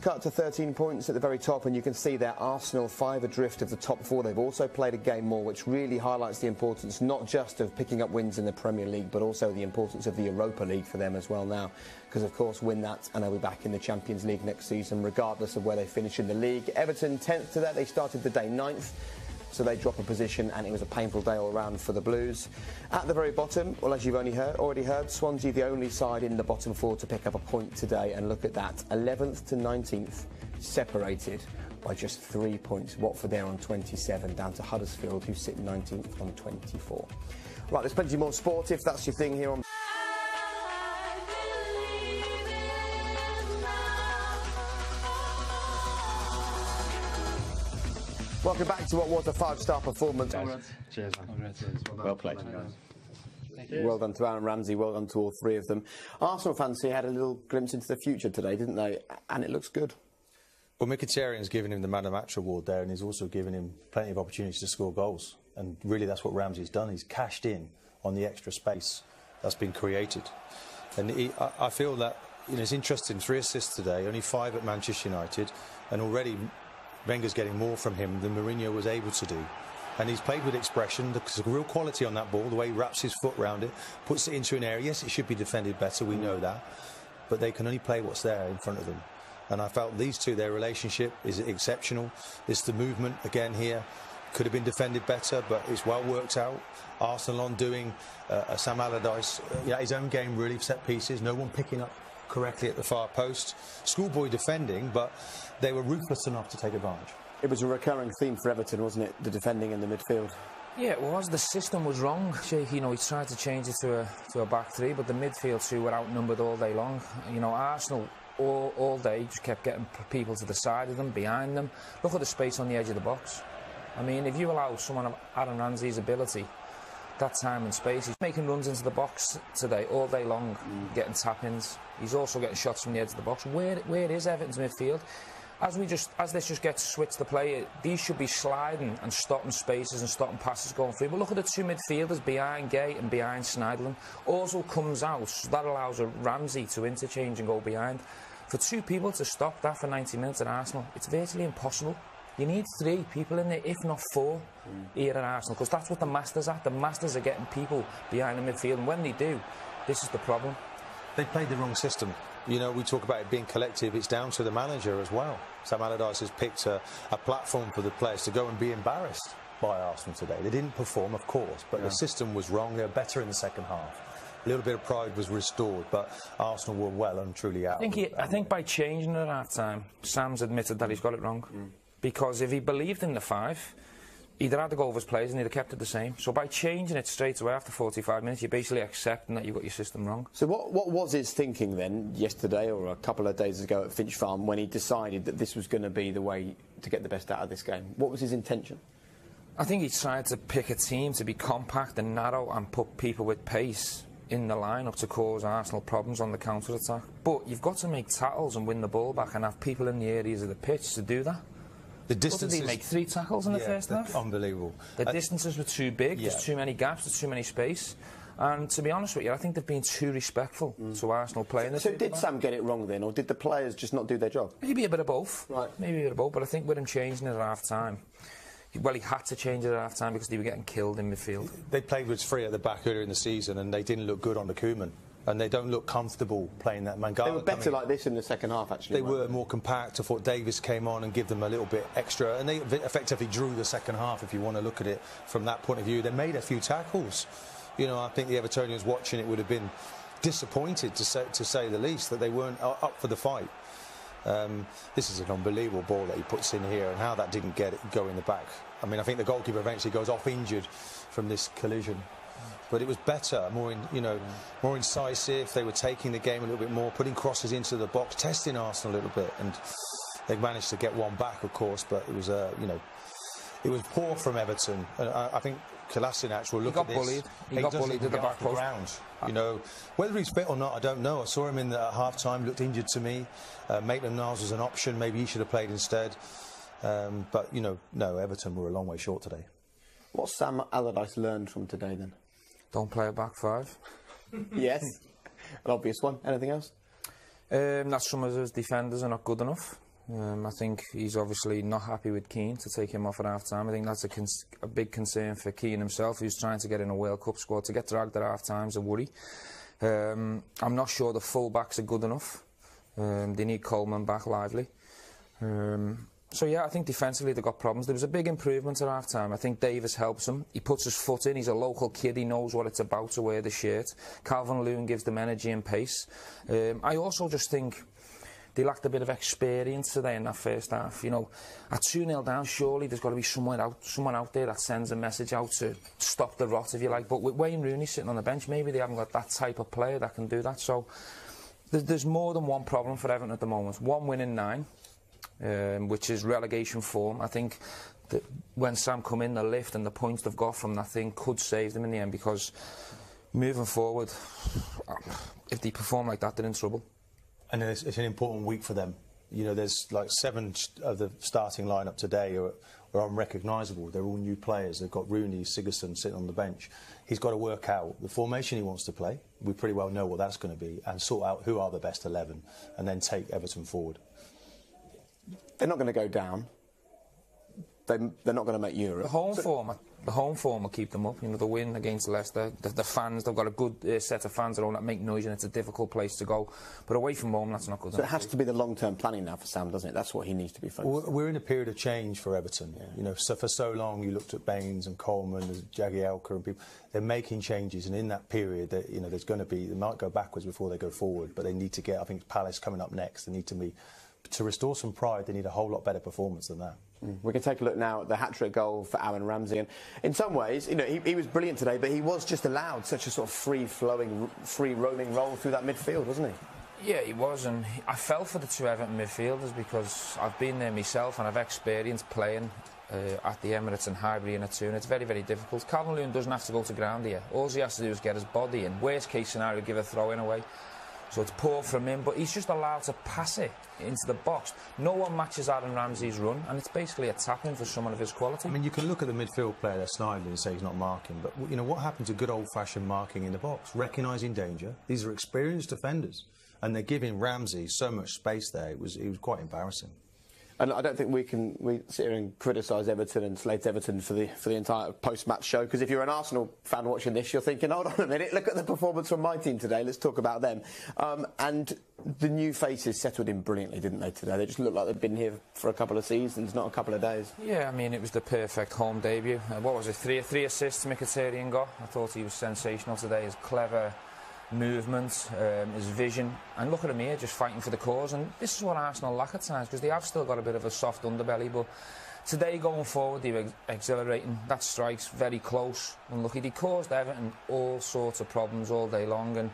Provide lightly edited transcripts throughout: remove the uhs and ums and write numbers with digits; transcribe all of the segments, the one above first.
cut to 13 points at the very top, and you can see there Arsenal 5 adrift of the top 4. They've also played a game more, which really highlights the importance not just of picking up wins in the Premier League, but also the importance of the Europa League for them as well now. Because, of course, win that and they'll be back in the Champions League next season, regardless of where they finish in the league. Everton 10th to that. They started the day 9th. So they drop a position, and it was a painful day all round for the Blues. At the very bottom, well, as you've already heard, Swansea the only side in the bottom 4 to pick up a point today, and look at that, 11th to 19th, separated by just 3 points. Watford there on 27, down to Huddersfield, who sit 19th on 24. Right, there's plenty more sport if that's your thing here on... Welcome back to what was a 5-star performance. Cheers, man. Well played. Well done to Aaron Ramsey, well done to all 3 of them. Arsenal fans here had a little glimpse into the future today, didn't they? And it looks good. Well, Mkhitaryan's given him the Man of the Match award there, and he's also given him plenty of opportunities to score goals. And really that's what Ramsey's done. He's cashed in on the extra space that's been created. And I feel that, you know, it's interesting, 3 assists today, only 5 at Manchester United, and already Wenger's getting more from him than Mourinho was able to do. And he's played with expression. There's a real quality on that ball, the way he wraps his foot round it, puts it into an area. Yes, it should be defended better, we know that. But they can only play what's there in front of them. And I felt these two, their relationship is exceptional. It's the movement, again, here. Could have been defended better, but it's well worked out. Arsenal on doing Sam Allardyce, his own game, really, set pieces. No one picking up correctly at the far post. Schoolboy defending, but they were ruthless enough to take advantage. It was a recurring theme for Everton, wasn't it? The defending in the midfield. Yeah, it was. The system was wrong. You know, he tried to change it to a back 3, but the midfield 2 were outnumbered all day long. You know, Arsenal all day just kept getting people to the side of them, behind them. Look at the space on the edge of the box. I mean, if you allow someone of Aaron Ramsey's ability, that time and space, he's making runs into the box today all day long, getting tap-ins. He's also getting shots from the edge of the box. Where is Everton's midfield? As this just gets switched to play, these should be sliding and stopping spaces and stopping passes going through. But look at the 2 midfielders behind Gay and behind Schneiderlin. Ozil comes out, so that allows a Ramsey to interchange and go behind. For 2 people to stop that for 90 minutes at Arsenal, it's virtually impossible. You need 3 people in there, if not 4, here at Arsenal, because that's what the masters are. The masters are getting people behind the midfield, and when they do, this is the problem. They played the wrong system. You know, we talk about it being collective, it's down to the manager as well. Sam Allardyce has picked a platform for the players to go and be embarrassed by Arsenal today. They didn't perform, of course, but the system was wrong. They were better in the second half. A little bit of pride was restored, but Arsenal were well and truly out. I think by changing at half-time, Sam's admitted that he's got it wrong. Because if he believed in the 5, he'd have had to go over his players and he'd have kept it the same. So by changing it straight away after 45 minutes, you're basically accepting that you've got your system wrong. So what was his thinking then, yesterday or a couple of days ago at Finch Farm, when he decided that this was going to be the way to get the best out of this game? What was his intention? I think he tried to pick a team to be compact and narrow and put people with pace in the line-up to cause Arsenal problems on the counter-attack. But you've got to make tackles and win the ball back and have people in the areas of the pitch to do that. The distances... What did he make, 3 tackles in the first half? Unbelievable. The distances were too big, there's too many gaps, there's too many space. And to be honest with you, I think they've been too respectful to Arsenal playing this. So did Sam get it wrong then, or did the players just not do their job? Maybe a bit of both. Right. Maybe a bit of both, but I think with him changing it at half-time, well, he had to change it at half-time because they were getting killed in midfield. They played with 3 at the back earlier in the season, and they didn't look good under Koeman. And they don't look comfortable playing that Mangala. They were better like this in the second half, actually. They were more compact. I thought Davis came on and give them a little bit extra, and they effectively drew the second half, if you want to look at it from that point of view. They made a few tackles. You know, I think the Evertonians watching it would have been disappointed, to say the least, that they weren't up for the fight. This is an unbelievable ball that he puts in here, and how that didn't go in the back. I mean, I think the goalkeeper eventually goes off injured from this collision. But it was better, more incisive. They were taking the game a little bit more, putting crosses into the box, testing Arsenal a little bit, and they managed to get one back, of course. But it was, it was poor from Everton. I think Kolasinac will look at this. He got bullied at the back post. Ground. You know, whether he's fit or not, I don't know. I saw him in at half-time, looked injured to me. Maitland-Niles was an option. Maybe he should have played instead. But no, Everton were a long way short today. What's Sam Allardyce learned from today then? Don't play a back 5. Yes, an obvious one. Anything else? That some of his defenders are not good enough. I think he's obviously not happy with Keane to take him off at half-time. I think that's a big concern for Keane himself, who's trying to get in a World Cup squad. To get dragged at half-time is a worry. I'm not sure the full-backs are good enough. They need Coleman back lively. So yeah, I think defensively they've got problems. There was a big improvement at half-time. I think Davis helps him. He puts his foot in. He's a local kid. He knows what it's about to wear the shirt. Calvert-Lewin gives them energy and pace. I also just think they lacked a bit of experience today in that first half. You know, at 2-0 down, surely there's got to be someone out there that sends a message out to stop the rot, if you like. But with Wayne Rooney sitting on the bench, maybe they haven't got that type of player that can do that. So there's more than one problem for Everton at the moment. 1 win in 9, which is relegation form. I think that when Sam come in, the lift and the points they've got from that thing could save them in the end, because moving forward, if they perform like that, they're in trouble. And it's an important week for them. You know, there's like 7 of the starting lineup today are unrecognisable. They're all new players. They've got Rooney, Sigurdsson sitting on the bench. He's got to work out the formation he wants to play. We pretty well know what that's going to be, and sort out who are the best 11, and then take Everton forward. They're not going to go down. They're not going to make Europe. The home form will keep them up. You know, the win against Leicester, the fans, they've got a good set of fans that make noise, and it's a difficult place to go. But away from home, that's not good. So it has to be the long-term planning now for Sam, doesn't it? That's what he needs to be focused on. We're in a period of change for Everton. Yeah. You know, so for so long you looked at Baines and Coleman, Jagielka and people. They're making changes, and in that period, you know, they might go backwards before they go forward, but they need to get. I think Palace coming up next. They need to restore some pride. They need a whole lot better performance than that. We can take a look now at the hat-trick goal for Aaron Ramsey, and in some ways, you know, he was brilliant today, but he was just allowed such a sort of free-flowing, free-roaming role through that midfield, wasn't he? Yeah, he was, and I fell for the 2 Everton midfielders because I've been there myself and I've experienced playing at the Emirates and Highbury in a 2, and it's very, very difficult. Calvert-Lewin doesn't have to go to ground here. All he has to do is get his body in. Worst case scenario, give a throw-in away. So it's poor from him, but he's just allowed to pass it into the box. No one matches Aaron Ramsey's run, and it's basically a tap-in for someone of his quality. I mean, you can look at the midfield player there, Snyder, and say he's not marking, but, you know, what happened to good old-fashioned marking in the box? Recognising danger. These are experienced defenders, and they're giving Ramsey so much space there. It was quite embarrassing. And I don't think we sit here and criticise Everton and slate Everton for the entire post-match show, because if you're an Arsenal fan watching this, you're thinking, hold on a minute, look at the performance from my team today, let's talk about them. And the new faces settled in brilliantly, didn't they, today? They just look like they've been here for a couple of seasons, not a couple of days. Yeah, I mean, it was the perfect home debut. What was it, three assists Mkhitaryan got? I thought he was sensational today. His clever movement, his vision, and look at him here just fighting for the cause. And this is what Arsenal lack at times, because they have still got a bit of a soft underbelly, but today going forward they were exhilarating. That strike's very close. Unlucky, they caused Everton all sorts of problems all day long, and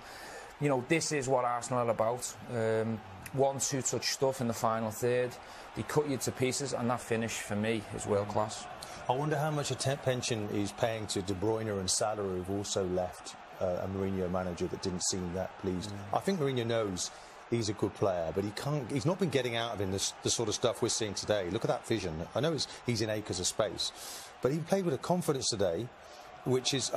you know, this is what Arsenal are about. 1-2 touch stuff in the final third. They cut you to pieces, and that finish for me is world class. I wonder how much a pension he's paying to De Bruyne and Salah, who've also left. A Mourinho manager that didn't seem that pleased. I think Mourinho knows he's a good player, but he's not been getting out of him the sort of stuff we're seeing today. Look at that vision. I know he's in acres of space, but he played with a confidence today, which is,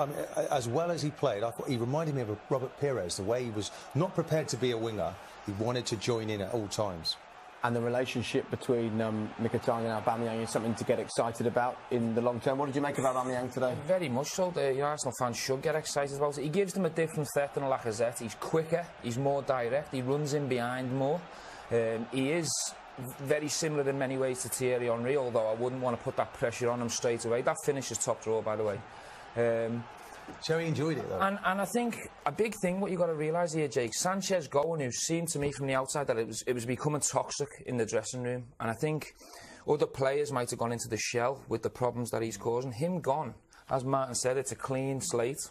as well as he played, I thought he reminded me of Robert Pires, the way he was not prepared to be a winger. He wanted to join in at all times. And the relationship between Mkhitaryan and Aubameyang is something to get excited about in the long term. What did you make of Aubameyang today? Very much so. The Arsenal fans should get excited about it. He gives them a different threat than Lacazette. He's quicker, he's more direct, he runs in behind more. He is very similar in many ways to Thierry Henry, although I wouldn't want to put that pressure on him straight away. That finish is top drawer, by the way. So he enjoyed it, though. And I think a big thing, what you've got to realise here, Jake, Sanchez going, who seemed to me from the outside that it was becoming toxic in the dressing room. And I think other players might have gone into the shell with the problems that he's causing. Him gone, as Martin said, it's a clean slate.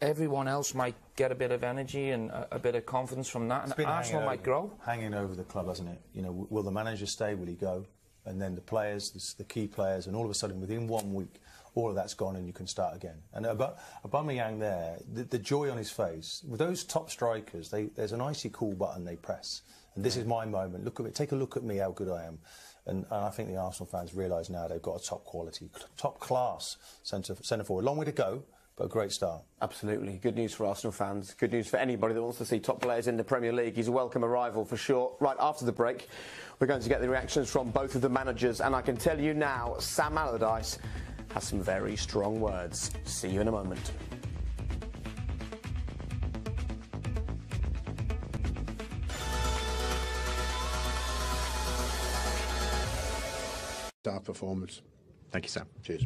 Everyone else might get a bit of energy and a bit of confidence from that, and Arsenal might grow. Hanging over the club, hasn't it? You know, will the manager stay? Will he go? And then the players, the key players, and all of a sudden, within 1 week, all of that's gone and you can start again. And Aubameyang there, the joy on his face, with those top strikers, there's an icy cool button they press. And this is my moment. Look at it. Take a look at me, how good I am. And I think the Arsenal fans realise now they've got a top quality, top class centre forward. Long way to go, but a great start. Absolutely. Good news for Arsenal fans. Good news for anybody that wants to see top players in the Premier League. He's a welcome arrival for sure. Right, after the break, we're going to get the reactions from both of the managers. And I can tell you now, Sam Allardyce has some very strong words. See you in a moment. Our performance. Thank you, Sam. Cheers.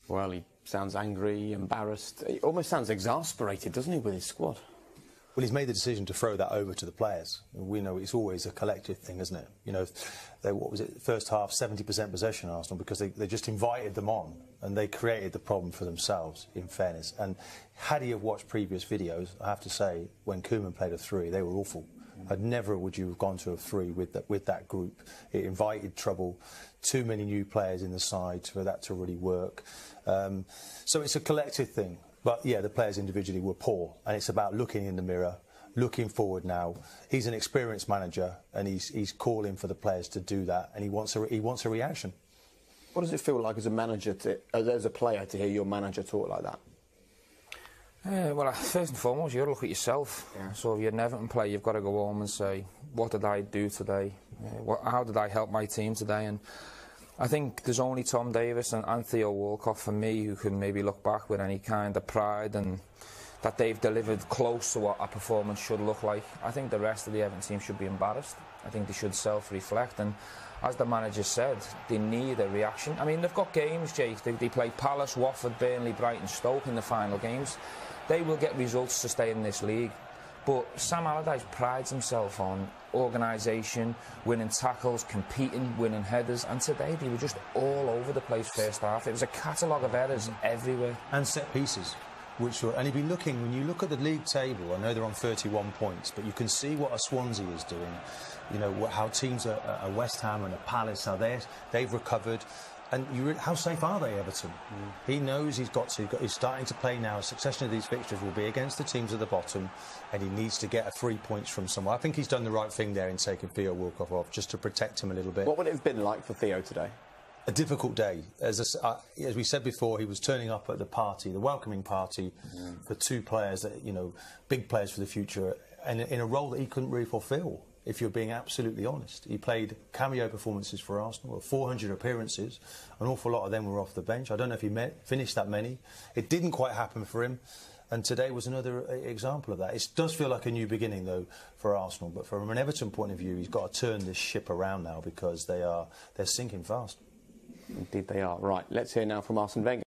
Well, he sounds angry, embarrassed. He almost sounds exasperated, doesn't he, with his squad? Well, he's made the decision to throw that over to the players. We know it's always a collective thing, isn't it? You know, what was it, first half, 70% possession, Arsenal, because they just invited them on and they created the problem for themselves, in fairness. And had he have watched previous videos, I have to say, when Koeman played a 3, they were awful. Never would you have gone to a 3 with that group. It invited trouble. Too many new players in the side for that to really work. So it's a collective thing. But yeah, the players individually were poor, and it's about looking in the mirror, looking forward now. He's an experienced manager, and he's calling for the players to do that, and he wants a reaction. What does it feel like as a manager, as a player, to hear your manager talk like that? Well, first and foremost, you've got to look at yourself. Yeah. So if you're an Everton player, you've got to go home and say, what did I do today? How did I help my team today? And I think there's only Tom Davis and Theo Walcott, for me, who can maybe look back with any kind of pride and that they've delivered close to what a performance should look like. I think the rest of the Everton team should be embarrassed. I think they should self-reflect, and as the manager said, they need a reaction. I mean, they've got games, Jake. They play Palace, Watford, Burnley, Brighton, Stoke in the final games. They will get results to stay in this league. But Sam Allardyce prides himself on organisation, winning tackles, competing, winning headers, and today they were just all over the place first half. It was a catalogue of errors everywhere. And set pieces. And if you looking, when you look at the league table, I know they're on 31 points, but you can see what a Swansea is doing. You know, how teams are West Ham and a Palace, how they've recovered. And how safe are they, Everton? He knows he's starting to play now. A succession of these fixtures will be against the teams at the bottom, and he needs to get 3 points from somewhere. I think he's done the right thing there in taking Theo Walcott off, just to protect him a little bit. What would it have been like for Theo today? A difficult day. As we said before, he was turning up at the party, the welcoming party, for 2 players that, you know, big players for the future, and in a role that he couldn't really fulfil. If you're being absolutely honest, he played cameo performances for Arsenal, 400 appearances. An awful lot of them were off the bench. I don't know if he finished that many. It didn't quite happen for him, and today was another example of that. It does feel like a new beginning, though, for Arsenal. But from an Everton point of view, he's got to turn this ship around now, because they're sinking fast. Indeed, they are. Right, let's hear now from Arsene Wenger.